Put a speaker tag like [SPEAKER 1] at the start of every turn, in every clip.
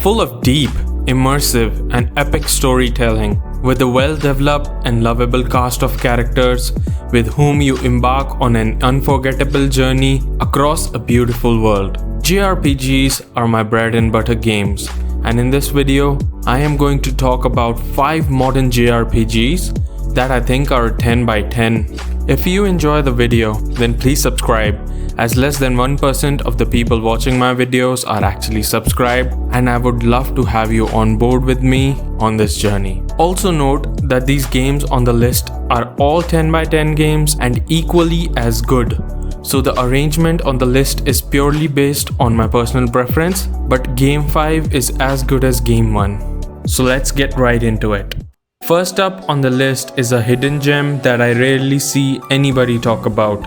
[SPEAKER 1] full of deep, immersive, and epic storytelling, with a well-developed and lovable cast of characters with whom you embark on an unforgettable journey across a beautiful world. JRPGs are my bread and butter games, and in this video, I am going to talk about 5 modern JRPGs that I think are 10 by 10. If you enjoy the video, then please subscribe, as less than 1% of the people watching my videos are actually subscribed, and I would love to have you on board with me on this journey. Also note that these games on the list are all 10 by 10 games and equally as good. So the arrangement on the list is purely based on my personal preference, but game 5 is as good as game 1. So let's get right into it. First up on the list is a hidden gem that I rarely see anybody talk about.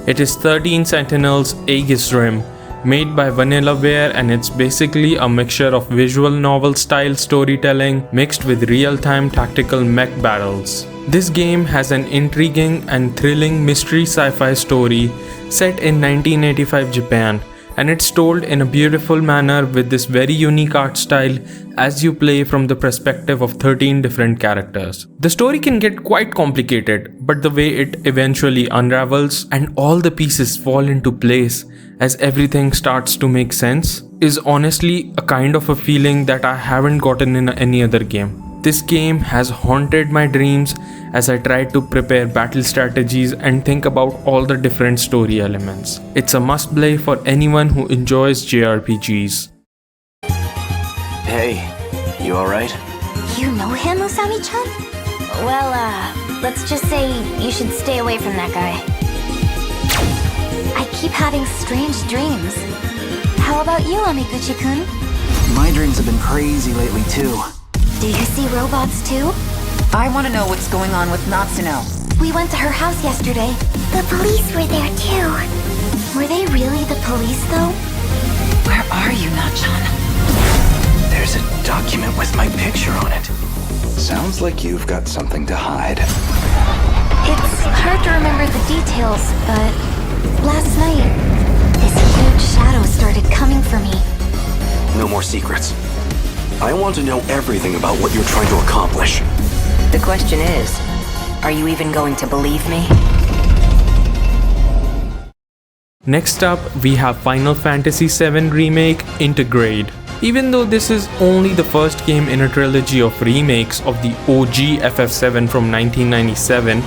[SPEAKER 1] It is 13 Sentinels Aegis Rim, made by Vanillaware, and it's basically a mixture of visual novel style storytelling mixed with real-time tactical mech battles. This game has an intriguing and thrilling mystery sci-fi story set in 1985 Japan, and it's told in a beautiful manner with this very unique art style as you play from the perspective of 13 different characters. The story can get quite complicated, but the way it eventually unravels and all the pieces fall into place as everything starts to make sense is honestly a kind of a feeling that I haven't gotten in any other game. This game has haunted my dreams as I tried to prepare battle strategies and think about all the different story elements. It's a must play for anyone who enjoys JRPGs.
[SPEAKER 2] Hey, you alright?
[SPEAKER 3] You know him, Usami-chan? Well, let's just say you should stay away from that guy. I keep having strange dreams. How about you, Amiguchi-kun?
[SPEAKER 2] My dreams have been crazy lately too.
[SPEAKER 3] Do you see robots too?
[SPEAKER 4] I want to know what's going on with Natsuno.
[SPEAKER 3] We went to her house yesterday. The police were there too. Were they really the police though?
[SPEAKER 4] Where are you, Nachan?
[SPEAKER 2] There's a document with my picture on it. Sounds like you've got something to hide.
[SPEAKER 3] It's hard to remember the details, but last night, this huge shadow started coming for me.
[SPEAKER 2] No more secrets. I want to know everything about what you're trying to accomplish.
[SPEAKER 4] The question is, are you even going to believe me?
[SPEAKER 1] Next up, we have Final Fantasy VII Remake Intergrade. Even though this is only the first game in a trilogy of remakes of the OG FF7 from 1997,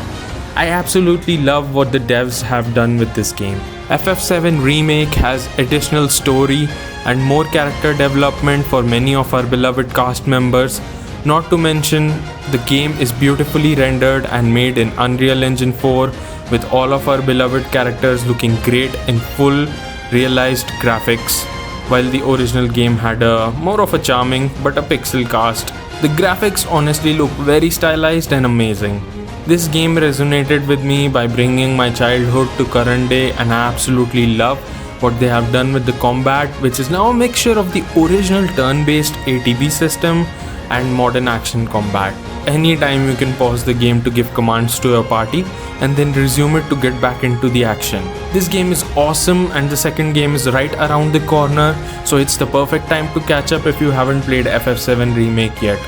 [SPEAKER 1] I absolutely love what the devs have done with this game. FF7 Remake has additional story and more character development for many of our beloved cast members. Not to mention, the game is beautifully rendered and made in Unreal Engine 4 with all of our beloved characters looking great in full realized graphics, while the original game had a more of a charming but a pixel cast. The graphics honestly look very stylized and amazing. This game resonated with me by bringing my childhood to current day, and I absolutely love what they have done with the combat, which is now a mixture of the original turn-based ATB system and modern action combat. Anytime you can pause the game to give commands to your party and then resume it to get back into the action. This game is awesome, and the second game is right around the corner, so it's the perfect time to catch up if you haven't played FF7 Remake yet.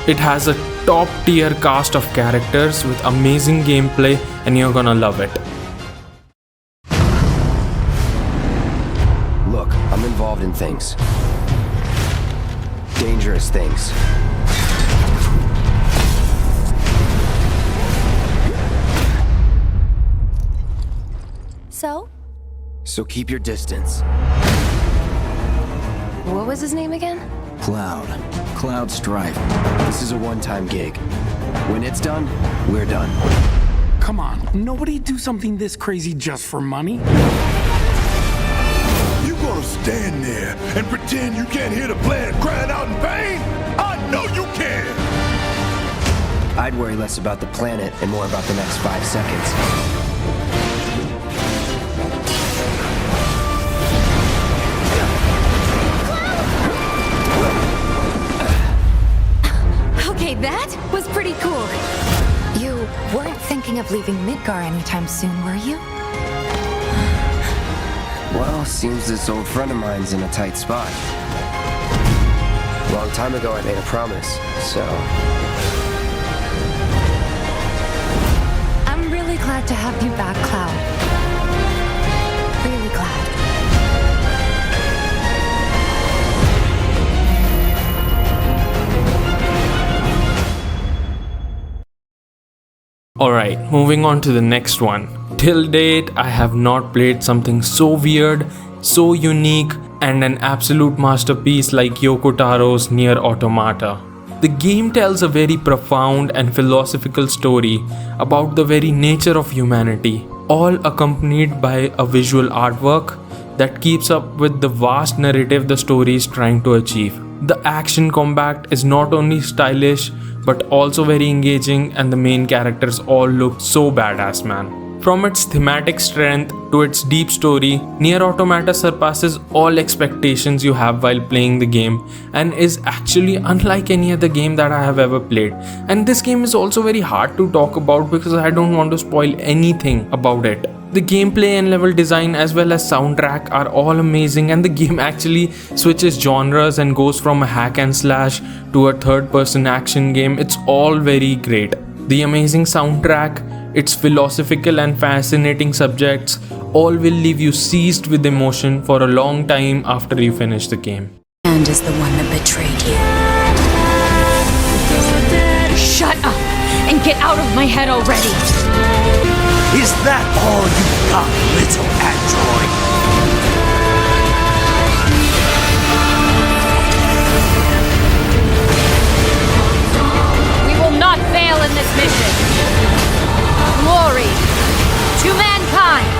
[SPEAKER 1] It has a top tier cast of characters with amazing gameplay, and you're gonna love it.
[SPEAKER 2] Look, I'm involved in things. Dangerous things. So keep your distance.
[SPEAKER 3] What was his name again?
[SPEAKER 2] Cloud Strife. This is a one-time gig. When it's done, we're done.
[SPEAKER 5] Come on, nobody do something this crazy just for money.
[SPEAKER 6] You gonna stand there and pretend you can't hear the planet crying out in pain? I know you can!
[SPEAKER 2] I'd worry less about the planet and more about the next 5 seconds.
[SPEAKER 3] Okay, that was pretty cool.
[SPEAKER 4] You weren't thinking of leaving Midgar anytime soon, were you?
[SPEAKER 2] Well, seems this old friend of mine's in a tight spot.
[SPEAKER 7] long time ago I made a promise, so...
[SPEAKER 4] I'm really glad to have you back, Cloud. Really glad.
[SPEAKER 1] Alright, moving on to the next one. Till date, I have not played something so weird, so unique, and an absolute masterpiece like Yoko Taro's Nier Automata. The game tells a very profound and philosophical story about the very nature of humanity, all accompanied by a visual artwork that keeps up with the vast narrative the story is trying to achieve. The action combat is not only stylish but also very engaging, and the main characters all look so badass, man. From its thematic strength to its deep story, Nier Automata surpasses all expectations you have while playing the game and is actually unlike any other game that I have ever played. And this game is also very hard to talk about because I don't want to spoil anything about it. The gameplay and level design as well as soundtrack are all amazing, and the game actually switches genres and goes from a hack and slash to a third-person action game. It's all very great. The amazing soundtrack, its philosophical and fascinating subjects all will leave you seized with emotion for a long time after you finish the game.
[SPEAKER 4] And is the one that betrayed you. Shut up and get out of my head already.
[SPEAKER 8] Is that all you got, little android?
[SPEAKER 9] We will not fail in this mission. Glory to mankind!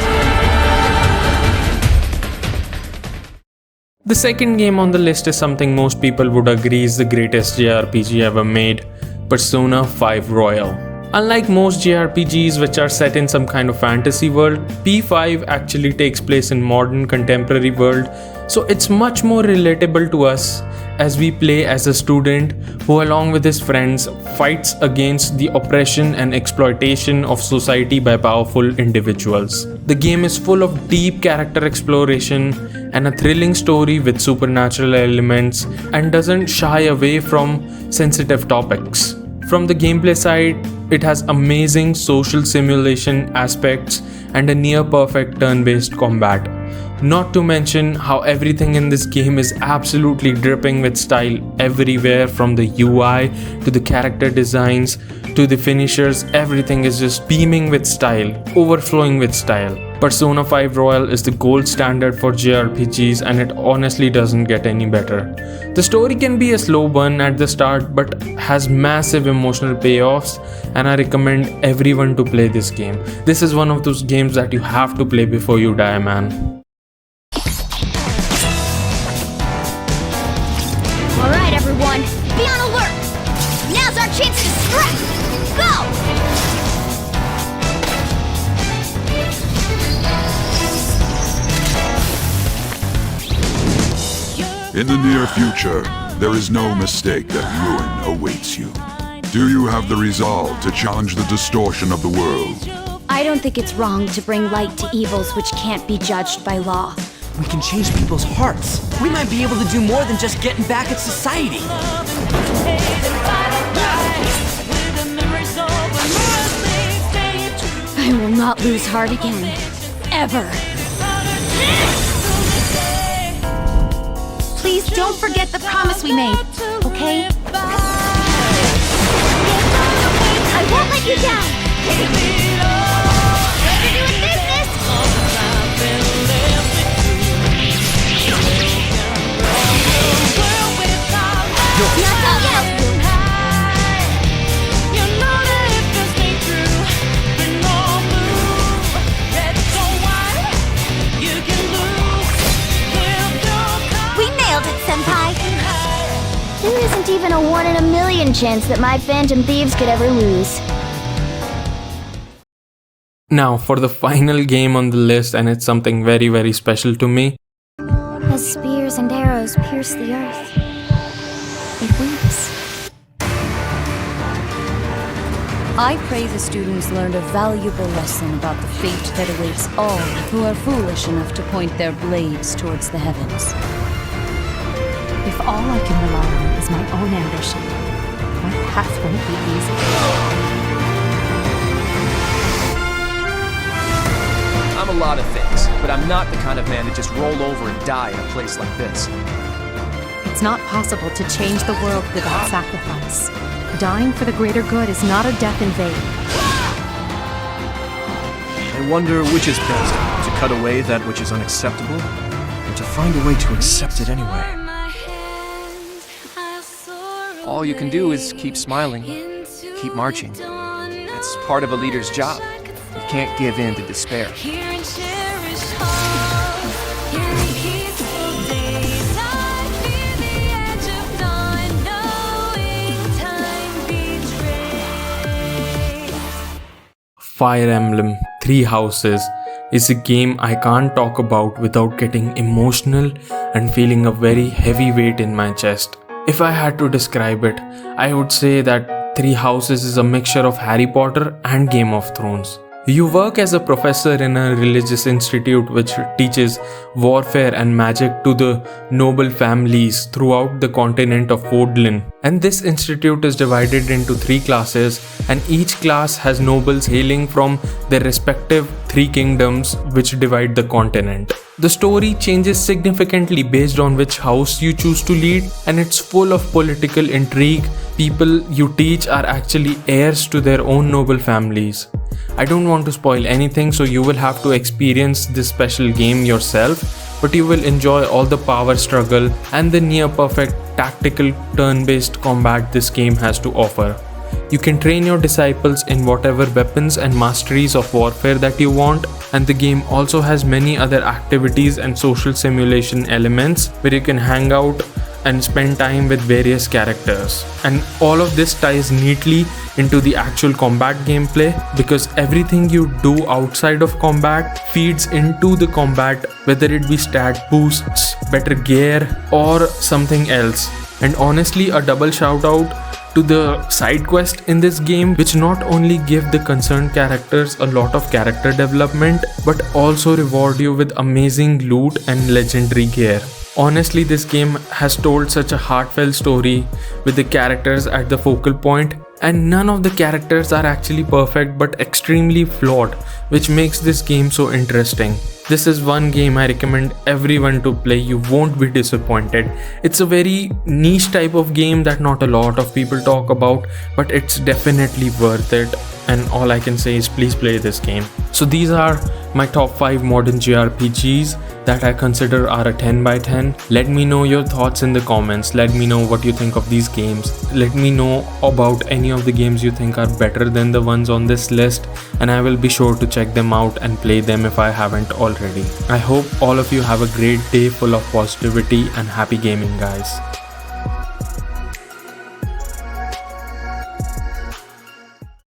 [SPEAKER 1] The second game on the list is something most people would agree is the greatest JRPG ever made, Persona 5 Royal. Unlike most JRPGs which are set in some kind of fantasy world, P5 actually takes place in modern contemporary world, so it's much more relatable to us as we play as a student who along with his friends fights against the oppression and exploitation of society by powerful individuals. The game is full of deep character exploration and a thrilling story with supernatural elements and doesn't shy away from sensitive topics. From the gameplay side, it has amazing social simulation aspects and a near perfect turn-based combat. Not to mention how everything in this game is absolutely dripping with style everywhere, from the UI to the character designs to the finishers. Everything is just beaming with style, overflowing with style. Persona 5 Royal is the gold standard for JRPGs and it honestly doesn't get any better. The story can be a slow burn at the start but has massive emotional payoffs, and I recommend everyone to play this game. This is one of those games that you have to play before you die, man.
[SPEAKER 3] Alright, everyone, be on alert! Now's our chance to strike! Go!
[SPEAKER 6] In the near future, there is no mistake that ruin awaits you. Do you have the resolve to challenge the distortion of the world?
[SPEAKER 3] I don't think it's wrong to bring light to evils which can't be judged by law.
[SPEAKER 8] We can change people's hearts. We might be able to do more than just getting back at society.
[SPEAKER 3] I will not lose heart again. Ever. Please don't forget the promise we made, okay? I won't let you down! Ready to do business? Not done yet! There isn't even a 1 in a million chance that my Phantom Thieves could ever lose.
[SPEAKER 1] Now for the final game on the list, and it's something very, very special to me.
[SPEAKER 3] As spears and arrows pierce the earth, it weeps.
[SPEAKER 9] I pray the students learned a valuable lesson about the fate that awaits all who are foolish enough to point their blades towards the heavens. If all I can rely on is my own ambition, my path won't be easy.
[SPEAKER 7] I'm a lot of things, but I'm not the kind of man to just roll over and die in a place like this.
[SPEAKER 9] It's not possible to change the world without sacrifice. Dying for the greater good is not a death in vain.
[SPEAKER 7] I wonder which is best, to cut away that which is unacceptable, or to find a way to accept it anyway. All you can do is keep smiling, keep marching. That's part of a leader's job. You can't give in to despair.
[SPEAKER 1] Fire Emblem Three Houses is a game I can't talk about without getting emotional and feeling a very heavy weight in my chest. If I had to describe it, I would say that Three Houses is a mixture of Harry Potter and Game of Thrones. You work as a professor in a religious institute which teaches warfare and magic to the noble families throughout the continent of Fordlin. And this institute is divided into 3 classes, and each class has nobles hailing from their respective 3 kingdoms which divide the continent. The story changes significantly based on which house you choose to lead, and it's full of political intrigue. People you teach are actually heirs to their own noble families. I don't want to spoil anything, so you will have to experience this special game yourself, but you will enjoy all the power struggle and the near perfect tactical turn-based combat this game has to offer. You can train your disciples in whatever weapons and masteries of warfare that you want, and the game also has many other activities and social simulation elements where you can hang out and spend time with various characters. And all of this ties neatly into the actual combat gameplay, because everything you do outside of combat feeds into the combat, whether it be stat boosts, better gear, or something else. And honestly, a double shout out to the side quest in this game, which not only give the concerned characters a lot of character development, but also reward you with amazing loot and legendary gear. Honestly, this game has told such a heartfelt story with the characters at the focal point, and none of the characters are actually perfect but extremely flawed, which makes this game so interesting. This is one game I recommend everyone to play. You won't be disappointed. It's a very niche type of game that not a lot of people talk about, but it's definitely worth it. And all I can say is please play this game. So these are my top 5 modern JRPGs that I consider are a 10 by 10. Let me know your thoughts in the comments. Let me know what you think of these games. Let me know about any of the games you think are better than the ones on this list, and I will be sure to check them out and play them if I haven't already. I hope all of you have a great day full of positivity and happy gaming, guys.